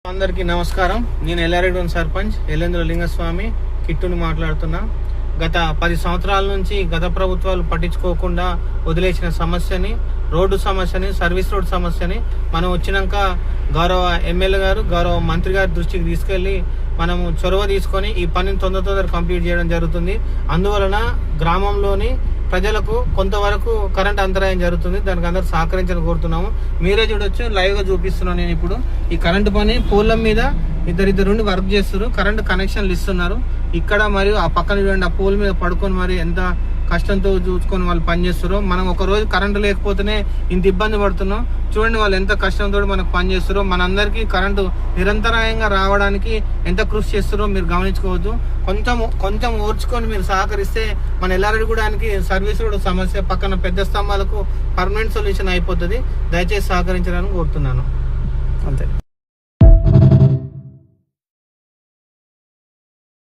అందరికీ నమస్కారం. నేను ఎల్లారెడ్డి సర్పంచ్ ఎల్లేంద్ర లింగస్వామి కిట్టుని మాట్లాడుతున్నా. గత 10 సంవత్సరాల నుంచి గత ప్రభుత్వాలు పట్టించుకోకుండా వదిలేసిన సమస్యని, రోడ్డు సమస్యని, సర్వీస్ రోడ్ సమస్యని మనం వచ్చినాక గౌరవ ఎమ్మెల్యే గారు, గౌరవ మంత్రి గారి దృష్టికి తీసుకెళ్లి మనము చొరవ తీసుకొని ఈ పనిని తొందర కంప్లీట్ చేయడం జరుగుతుంది. అందువలన గ్రామంలోని ప్రజలకు కొంతవరకు కరెంట్ అంతరాయం జరుగుతుంది. దానికి అందరూ సహకరించాలని కోరుతున్నాము. మీరే చూడొచ్చు, లైవ్ గా చూపిస్తున్నాను నేను ఇప్పుడు. ఈ కరెంటు పని పోల్ల మీద ఇద్దరు నుండి వర్క్ చేస్తారు, కరెంటు కనెక్షన్లు ఇస్తున్నారు. ఇక్కడ మరియు ఆ పక్కన చూడండి, ఆ పోల్ మీద పడుకొని మరి ఎంత కష్టంతో చూసుకొని వాళ్ళు పనిచేస్తారో. మనం ఒక రోజు కరెంటు లేకపోతేనే ఇంత ఇబ్బంది పడుతున్నాం. చూడండి వాళ్ళు ఎంత కష్టంతో మనకు పనిచేస్తారో. మనందరికీ కరెంటు నిరంతరాయంగా రావడానికి ఎంత కృషి చేస్తారో మీరు గమనించుకోవద్దు. కొంచెం ఓర్చుకొని మీరు సహకరిస్తే మన ఎల్లారెడ్డిగూడానికి సర్వీస్ రోడ్ సమస్య పక్కన పెద్ద స్తంభాలకు పర్మనెంట్ సొల్యూషన్ అయిపోతుంది. దయచేసి సహకరించాలని కోరుతున్నాను. అంతే.